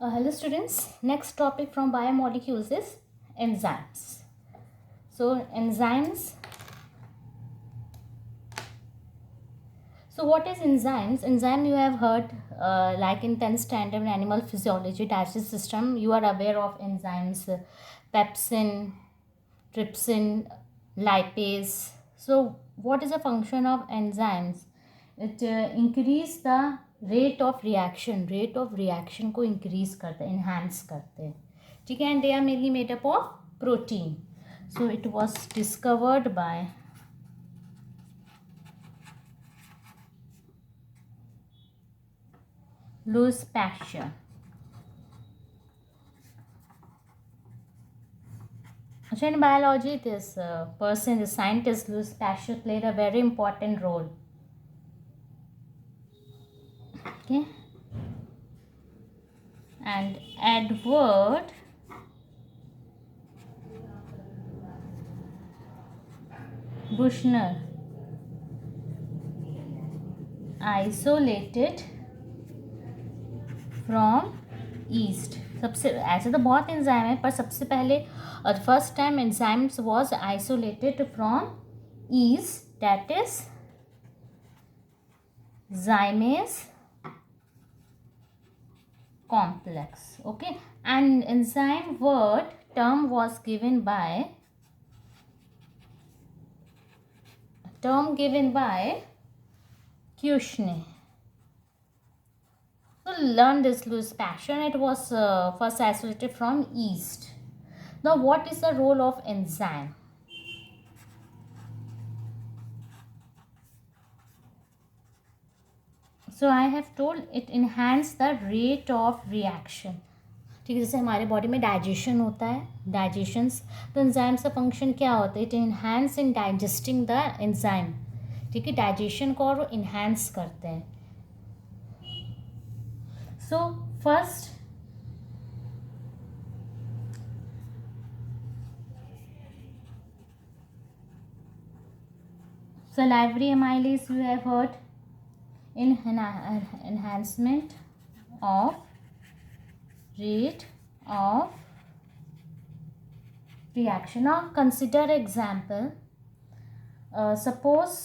Hello students, next topic from biomolecules is enzymes. So enzymes, so what is enzymes? Enzyme you have heard like in 10th standard in animal physiology digestive system, you are aware of enzymes, pepsin, trypsin, lipase. So what is the function of enzymes? It increase the rate of reaction को increase करते हैं, enhance करते हैं, ठीक है. And they are mainly made up of protein. So it was discovered by Louis Pasteur. So in biology, this person, the scientist Louis Pasteur, played a very important role. Okay. And Edward Buchner isolated from yeast. सबसे ऐसे तो बहुत enzyme है, पर सबसे पहले और first time enzymes was isolated from yeast, that is zymase complex. Okay, and enzyme word term was given by Kushner. So learn this Louis Pasteur. It was first isolated from yeast. Now what is the role of enzyme? So I have told it enhance the rate of reaction. ठीक है, जैसे हमारे body में digestion होता है, digestions, तो enzymes का function क्या होता है? It enhance in digesting the enzyme. ठीक है, डाइजेशन को और इन्हांस करते हैं. So first salivary amylase you have heard in enhancement of rate of reaction. Now consider example. Suppose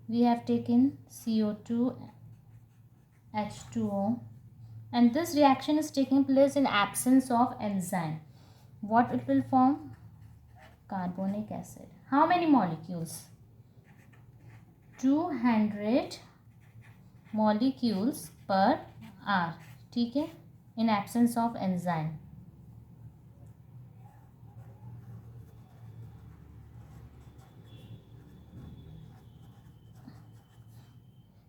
we have taken CO2 H2O and this reaction is taking place in absence of enzyme. What it will form? Carbonic acid. How many molecules? 200 molecules per hour. ठीक है, in absence of enzyme.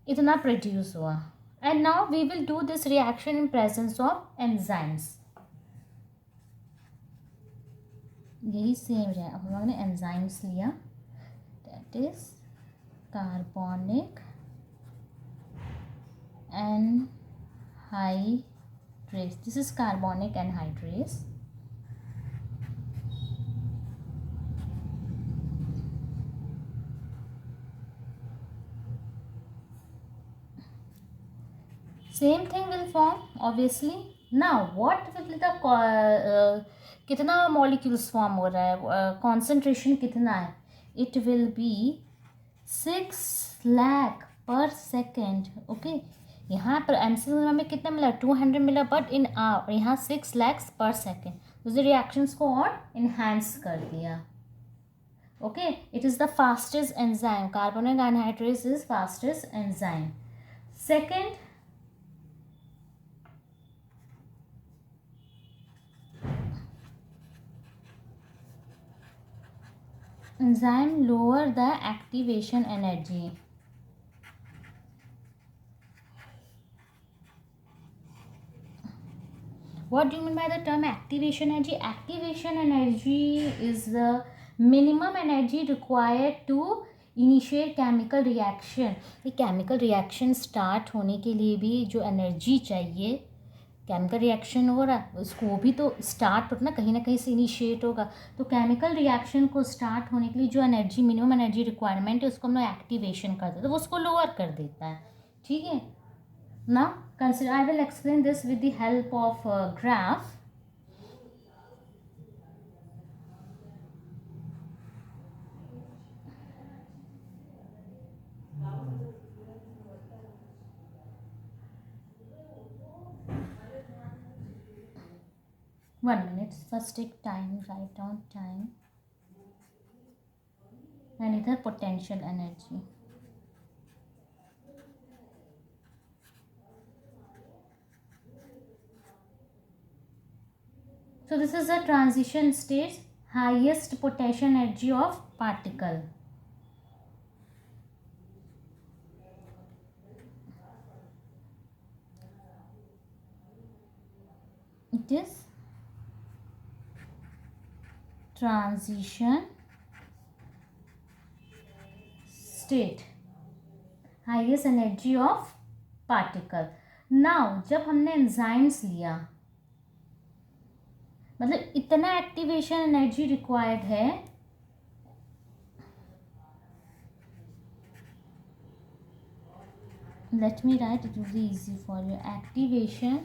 इतना produce हुआ. And now we will do this reaction in presence of enzymes. यही same है. अब हम लोगों ने एंजाइम्स लिया, that is carbonic anhydrase. This is carbonic anhydrase. Same thing will form obviously. Now what will be the कितना molecules form हो रहा है, कॉन्सेंट्रेशन कितना है? इट विल बी 6 लाख पर सेकेंड. ओके, यहाँ पर एमसीक्यू में हमें कितना मिला? 200 मिला, बट इन आवर यहाँ 6 लाख पर सेकेंड. तो रिएक्शंस को और इन्हांस कर दिया. Okay, it is the fastest enzyme. Carbonic anhydrase is fastest enzyme. Second, enzyme lower the activation energy. What do you mean by the term activation energy? Activation energy is the minimum energy required to initiate chemical reaction. ये chemical reaction start होने के लिए भी जो energy चाहिए, chemical reaction हो रहा है उसको भी तो स्टार्ट ना कहीं से इनिशिएट होगा. तो केमिकल रिएक्शन को स्टार्ट होने के लिए जो एनर्जी, मिनिमम एनर्जी रिक्वायरमेंट है, उसको हम लोग एक्टिवेशन करते हैं, तो वो उसको लोअर कर देता है. ठीक है, Now consider, I will explain this with the help of a graph. One minute, first take time, write down time, and इधर potential energy. So this is a transition state, highest potential energy of particle. It is transition state, highest energy of particle. Now जब हमने enzymes लिया, मतलब इतना activation energy required है, let me write, it will be easy for you. Activation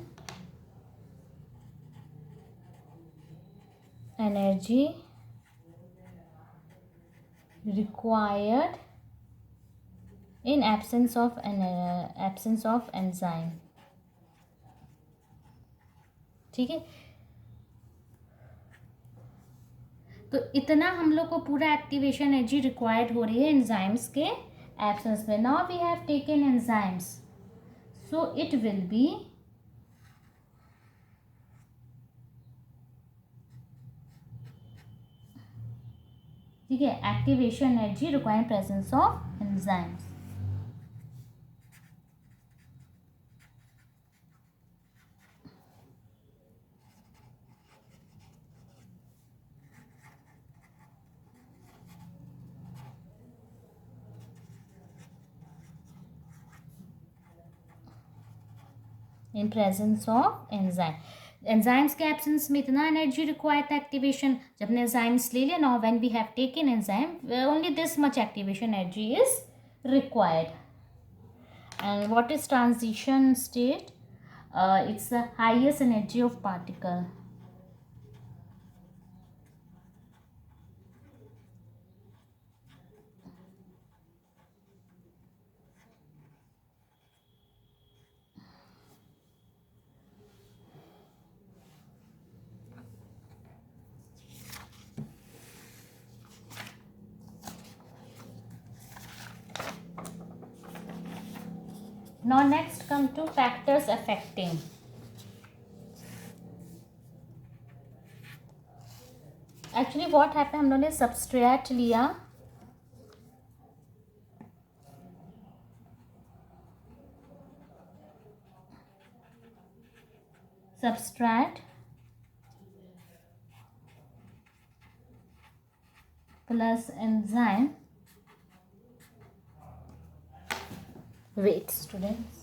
energy required in absence of enzyme. ठीक है, तो इतना हम लोग को पूरा एक्टिवेशन एनर्जी रिक्वायर्ड हो रही है एंजाइम्स के एब्सेंस में. Now we have taken enzymes, so it will be ठीक है, activation energy required presence of enzymes. In presence of enzyme, enzymes के एब्सेंस में इतना एनर्जी रिक्वायर्ड था एक्टिवेशन. जब हमने एंजाइम्स ले लिया, now when we have taken enzyme, only this much activation energy is required. And what is transition state? It's the highest energy of particle. Now next come to factors affecting. Actually what happened, हम लोगों ने substrate लिया, substrate plus enzyme. Wait students,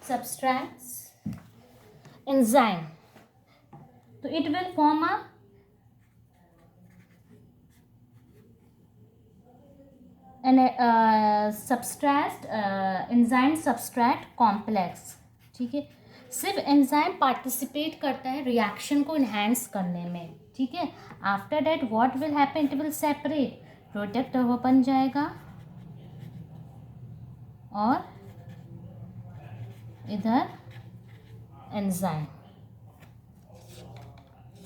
substrates enzyme, so it will form a substrate enzyme substrate complex. ठीक है, सिर्फ enzyme participate करता है reaction को इन्हेंस करने में. ठीक है, after that what will happen, it will separate, product वो बन जाएगा और इधर enzyme,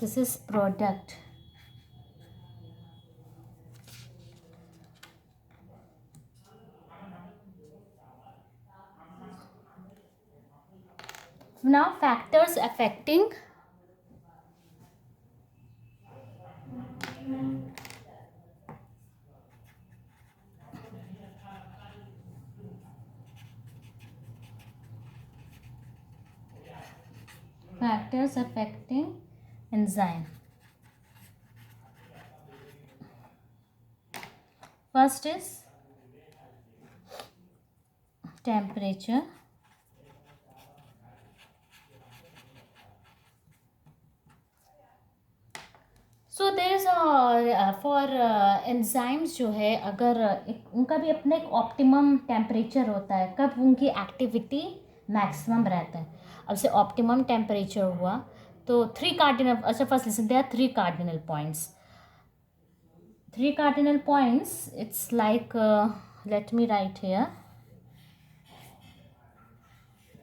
this is product. Now factors affecting enzyme. First is temperature, so there is for enzymes जो है, अगर उनका भी अपना एक ऑप्टिमम टेम्परेचर होता है, कब उनकी एक्टिविटी मैक्सिमम रहता है. अब से ऑप्टिमम टेम्परेचर हुआ तो थ्री कार्डिनल, अच्छा first listen, they are three cardinal points. Three cardinal points, it's like let me write here.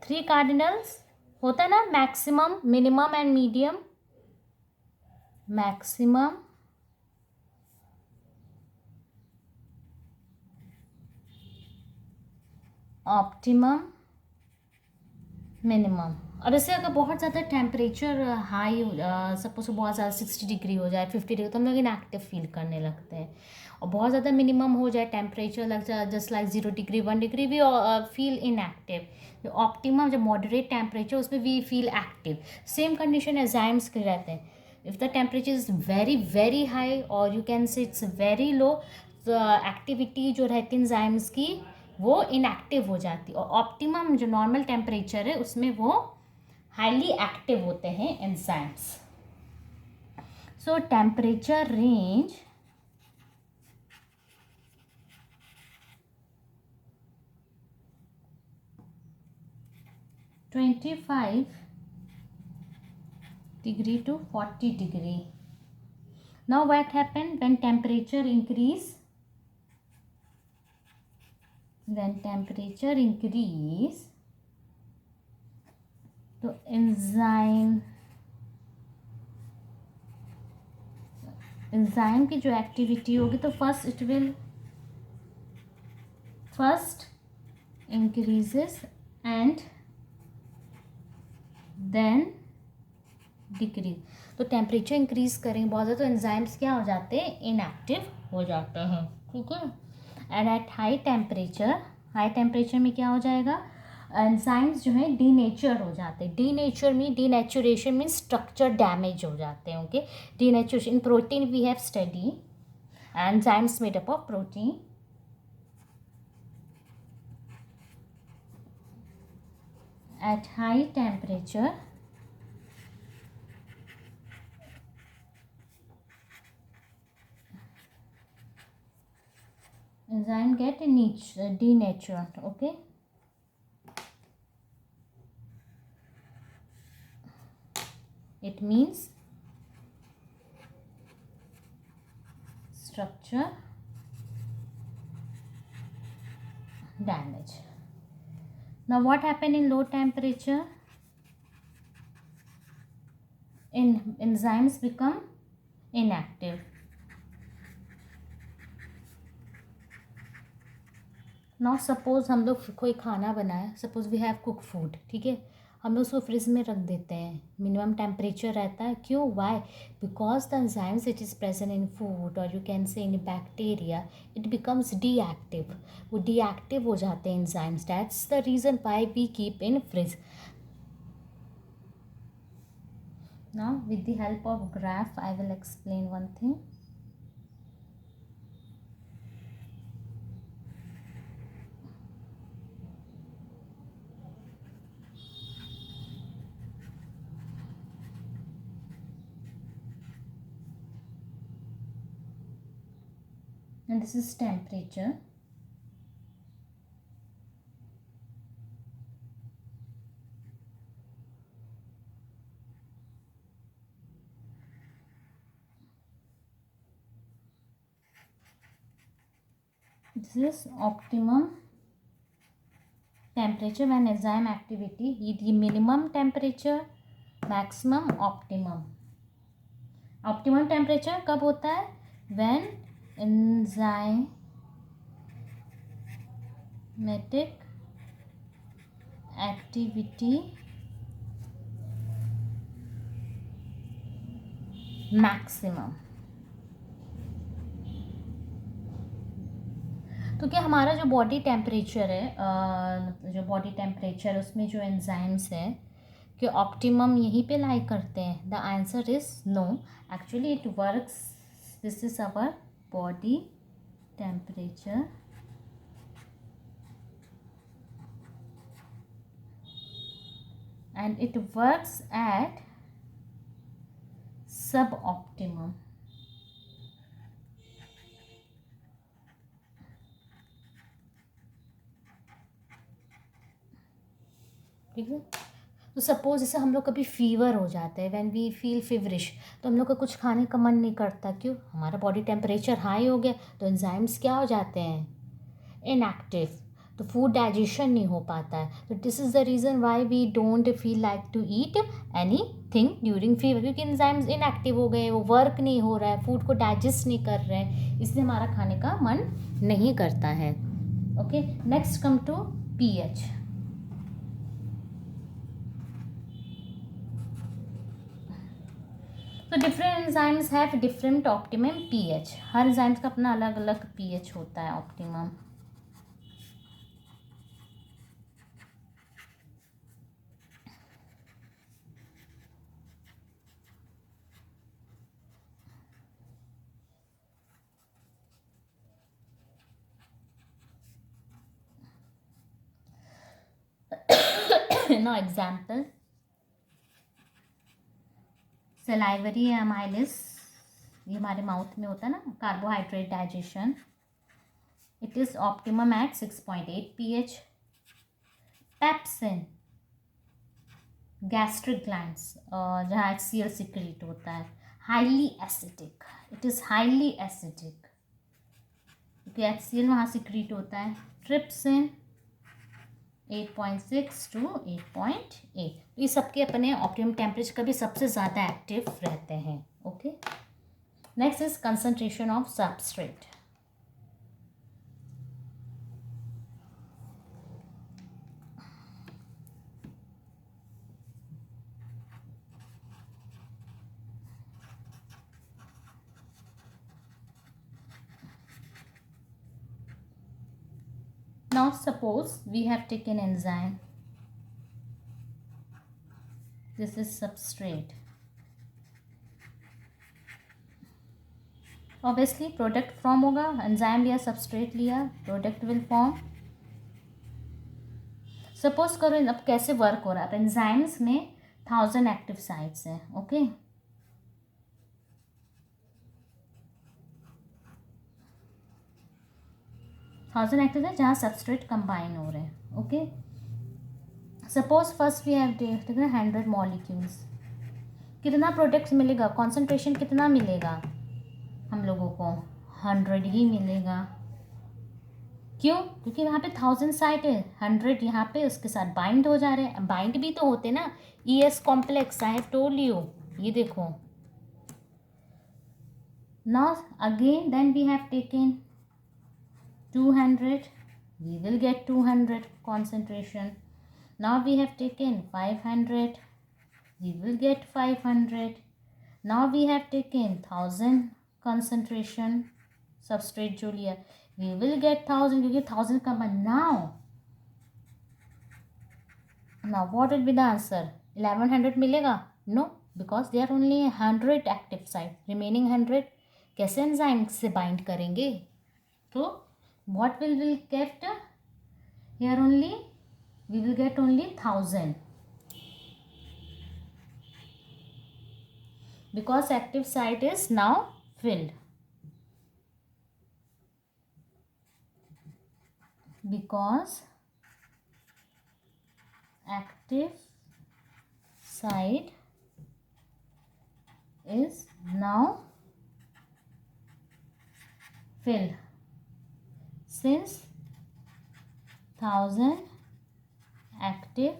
Three cardinals होता है ना, maximum, minimum and medium. Maximum, optimum, minimum. और इससे अगर बहुत ज़्यादा टेम्परेचर हाई हो, सपोज बहुत ज़्यादा 60 डिग्री हो जाए, 50 डिग्री, तो हम लोग इनएक्टिव फील करने लगते हैं. और बहुत ज़्यादा मिनिमम हो जाए टेम्परेचर, लग जाए just like 0 degree 1 degree, we feel inactive. Optimum जब मॉडरेट टेम्परेचर, उसमें we feel active. Same condition enzymes के रहते हैं. If the temperature is very very high और you can say it's very low, तो एक्टिविटी जो रहती है एंजाइम्स की वो इनएक्टिव हो जाती है. और ऑप्टिमम जो नॉर्मल टेम्परेचर है उसमें वो हाईली एक्टिव होते हैं enzymes. So temperature range (25 degree to 40 degree). Now what happen when temperature increase? When temperature increase, तो एंजाइम की जो एक्टिविटी होगी, तो first increases and then decrease. तो टेम्परेचर इंक्रीज करेंगे बहुत ज़्यादा, तो एंजाइम्स क्या हो जाते हैं, इनएक्टिव हो जाते हैं. ठीक है. एंड एट हाई टेम्परेचर में क्या हो जाएगा, एंजाइम्स जो है डीनेचर हो जाते हैं. डीनेचुरेशन मीन स्ट्रक्चर डैमेज हो जाते हैं. Okay. Denaturation in protein we have study enzymes made up of protein. At high temperature, enzyme get denatured. Okay. It means structure damage. Now what happened in low temperature? Enzymes become inactive. Now suppose हम लोग कोई खाना बनाए, suppose we have cook food. ठीक है. हम लोग उसको फ्रिज में रख देते हैं, मिनिमम टेम्परेचर रहता है. क्यों? Why? Because the enzymes it is present in food और you can say in bacteria, it becomes deactive. वो डीएक्टिव हो जाते हैं enzymes. That's the reason why we keep in fridge. Now with the help of graph I will explain one thing. And this is temperature. This is optimum temperature when enzyme activity. ये minimum temperature, maximum, optimum. Optimum temperature कब होता है? When enzymatic activity maximum. तो क्या हमारा जो body temperature है, जो बॉडी टेम्परेचर, उसमें जो एंजाइम्स है कि ऑप्टिमम यहीं पे लाई करते हैं? The answer is no. Actually it works, this is our body temperature and it works at suboptimum. ठीक है। तो सपोज जैसे हम लोग कभी फीवर हो जाता है, व्हेन वी फील फीवरिश, तो हम लोग का कुछ खाने का मन नहीं करता, क्यों? हमारा बॉडी टेम्परेचर हाई हो गया, तो एंजाइम्स क्या हो जाते हैं? इनएक्टिव, तो फूड डाइजेशन नहीं हो पाता है। तो this is the reason why we don't feel like to eat anything during fever, क्योंकि एंजाइम्स इनएक्टिव हो गए, वो वर्क नहीं हो रहा है, फूड को डाइजेस्ट नहीं कर रहे हैं, इसलिए हमारा खाने का मन नहीं करता है। Okay, next come to pH. तो different enzymes have different optimum pH, हर एंजाइम्स का अपना अलग अलग पीएच होता है, optimum. Now example, salivary amylase, ये हमारे माउथ में होता है ना, carbohydrate digestion, it is optimum at 6.8 pH। Pepsin, gastric glands, जहाँ HCl सिक्रीट होता है, highly acidic, it is highly acidic क्योंकि HCl वहाँ सिक्रीट होता है। ट्रिप्सिन 8.6 to 8.8, तो ये सबके अपने ऑप्टिमम टेम्परेचर का भी सबसे ज़्यादा एक्टिव रहते हैं। Okay, next is concentration of substrate. Now suppose we have taken enzyme, this is substrate, obviously product form होगा, enzyme लिया, substrate लिया, product will form। सपोज करो अब कैसे वर्क हो रहा है, अब एंजाइम्स में 1000 एक्टिव साइट्स हैं। ओके, 1000 एक्टिव है जहाँ सबस्ट्रेट कंबाइन हो रहे हैं। Okay, suppose first we have taken 100 molecules, कितना प्रोडक्ट्स मिलेगा, कॉन्सेंट्रेशन कितना मिलेगा हम लोगों को? 100 ही मिलेगा। क्यों? क्योंकि वहाँ पे 1000 साइट है, 100 यहाँ पे उसके साथ बाइंड हो जा रहे हैं, बाइंड भी तो होते ना, ES complex, I have told you, ये देखो। Now again then we have taken 200, we will get 200 concentration. Now we have taken 500, we will get 500. Now we have taken 1000 concentration substrate जो लिया, we will get 1000 क्योंकि 1000 का now what will be the answer? 1100 मिलेगा? No, because there are only 100 active site, remaining 100 कैसे enzyme से bind करेंगे? तो what will be kept here? only we will get only 1000 because active site is now filled, because active site is now filled, since 1000 active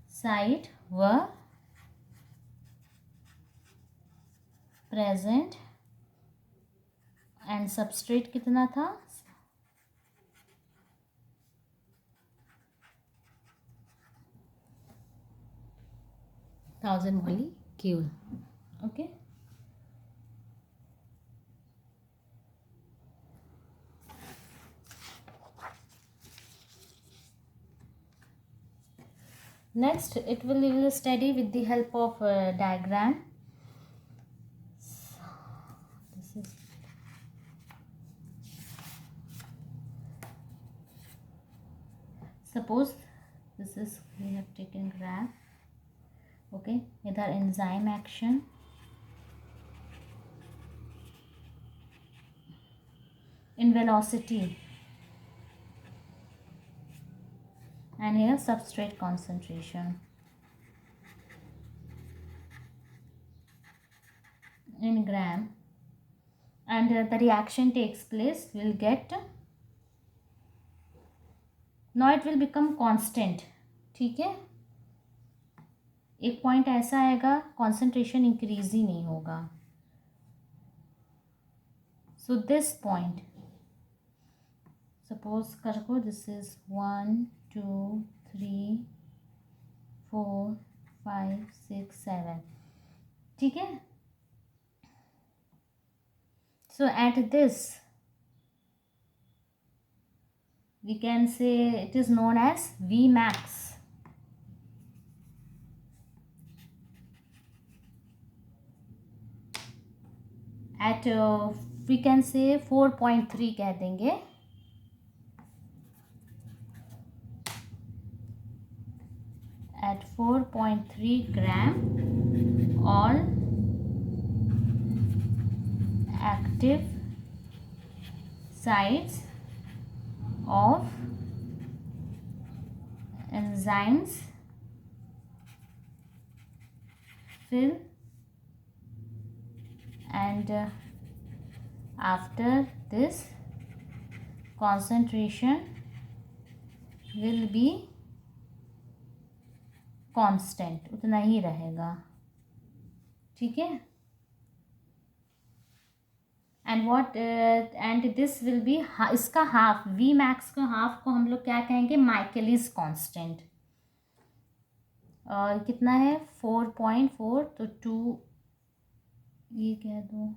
site were present and substrate कितना था? 1000 molecule. Okay, next we will study with the help of diagram. This is suppose this is we have taken graph. Okay, इधर enzyme action, in velocity and here substrate concentration in gram, and the reaction takes place, will get, now it will become constant. ठीक है, एक point ऐसा आएगा concentration increase ही नहीं होगा. So this point, suppose करो this is 1 2 3 4 5 6 7. ठीक है, so at this we can say it is known as Vmax. At we can say 4.3 कह देंगे. At 4.3 gram all active sites of enzymes fill, and after this concentration will be constant, उतना ही रहेगा. ठीक है, and what and this will be, इसका half, V max का half को हम लोग क्या कहेंगे, माइकलिस कांस्टेंट. और कितना है 4.4, तो 2 ये कह दो.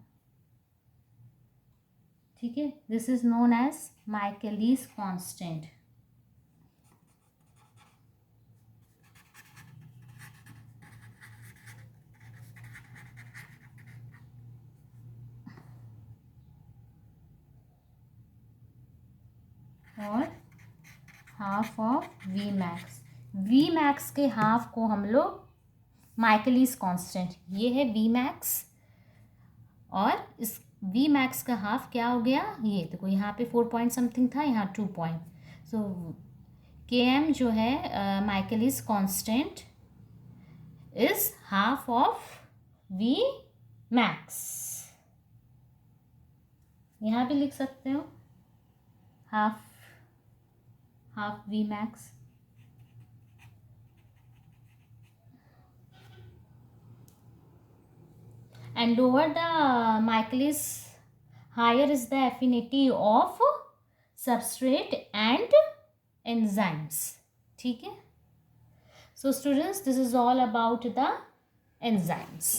ठीक है, this is known as Michaelis constant. और half of V max, V max के हाफ को हम लोग माइकलिस कांस्टेंट, ये है वी मैक्स, और इस वी मैक्स का हाफ क्या हो गया, ये देखो यहाँ पे 4 पॉइंट समथिंग था, यहाँ 2 पॉइंट. सो के एम जो है Michaelis constant is half of V max. यहाँ भी लिख सकते हो half V max. And lower the Michaelis, higher is the affinity of substrate and enzymes. ठीक है, so students, this is all about the enzymes.